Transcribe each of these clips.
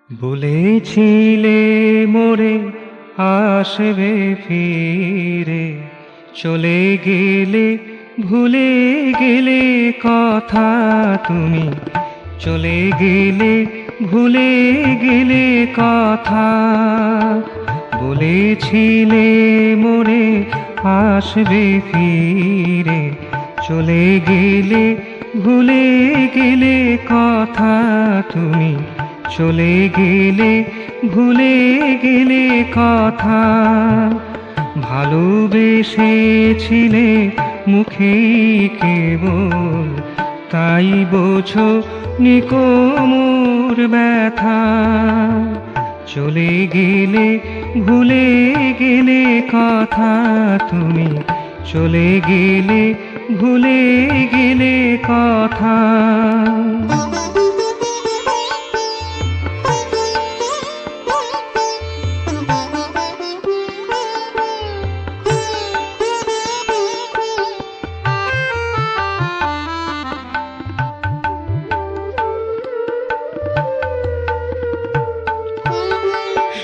বলেছিলে মোরে আসবে ফিরে, চলে গেলে ভুলে গেলে কথা তুমি, চলে গেলে ভুলে গেলে কথা। বলেছিলে মোরে আসবে ফিরে, চলে গেলে ভুলে গেলে কথা তুমি, চলে গেলে ভুলে গেলে কথা। ভালোবেসেছিলে মুখেই কেবল, তাই বোঝো নিকো মোর ব্যথা। চলে গেলে ভুলে গেলে কথা তুমি, চলে গেলে ভুলে গেলে কথা।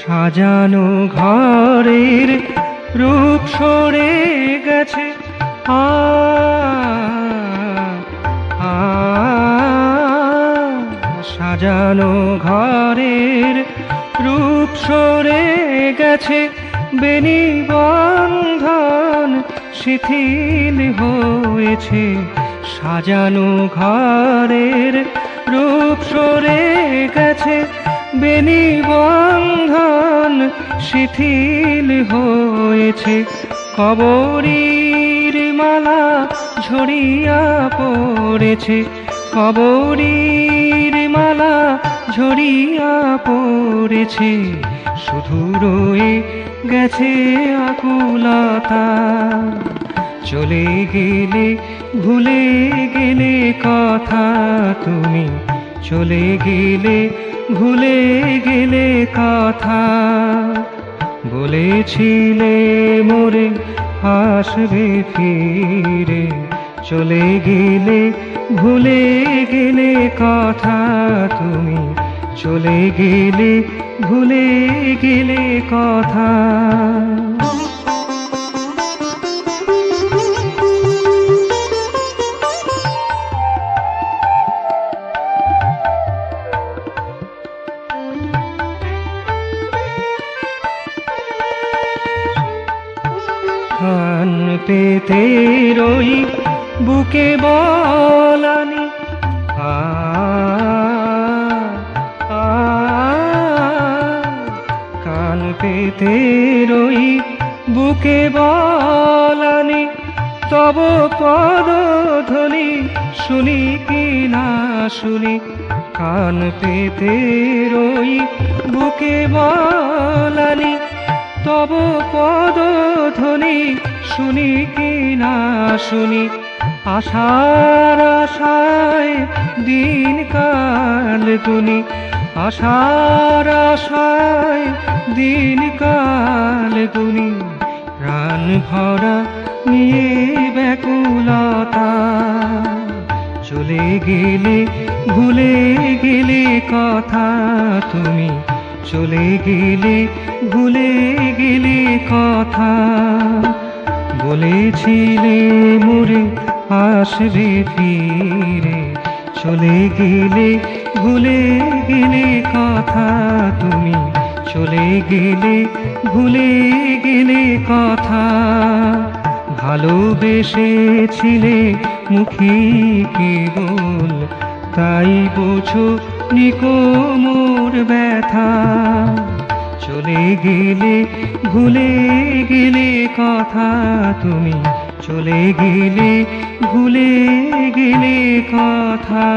সাজানো ঘরের রূপ সরে গেছে, সাজানো ঘরের রূপ সরে গেছে, বেনিবন্ধন শিথিল হয়েছে। সাজানো ঘরের রূপ সরে গেছে, বেনিবন্ধন শিথিল হয়েছে। কবরীর মালা ঝরিয়া পড়েছে, কবরীর মালা ঝরিয়া পড়েছে। শুধু রয়ে গেছে আকুলতা। চলে গেলে ভুলে গেলে কথা তুমি, চলে গেলে ভুলে গেলে কথা। বলেছিলে মোরে আসবে ফিরে, চলে গেলে ভুলে গেলে কথা তুমি, চলে গেলে ভুলে গেলে কথা। কান পেতে রই বুকে বলানি, কান পেতে রই বুকে বলানি। তব পদধ্বনি শুনি কি না শুনি, কান পেতে রই বুকে বলানি। তব পদধ্বনি শুনি কি না শুনি, আশার আশায় দিন কাল গুনি, আশার আশায় দিন কাল গুনি। প্রাণ ভরা নিয়ে ব্যাকুলতা, চলে গেলে ভুলে গেলে কথা তুমি, চলে গেলে ভুলে গেলে কথা। বলেছিলে মোরে আসবে ফিরে, চলে গেলে ভুলে গেলে কথা তুমি, চলে গেলে ভুলে গেলে কথা। ভালোবেসেছিলে মুখে কেবল, তাই বোঝো নিকো মোর ব্যথা। চলে গেলে ভুলে গেলে কথা তুমি, চলে গেলে ভুলে গেলে কথা।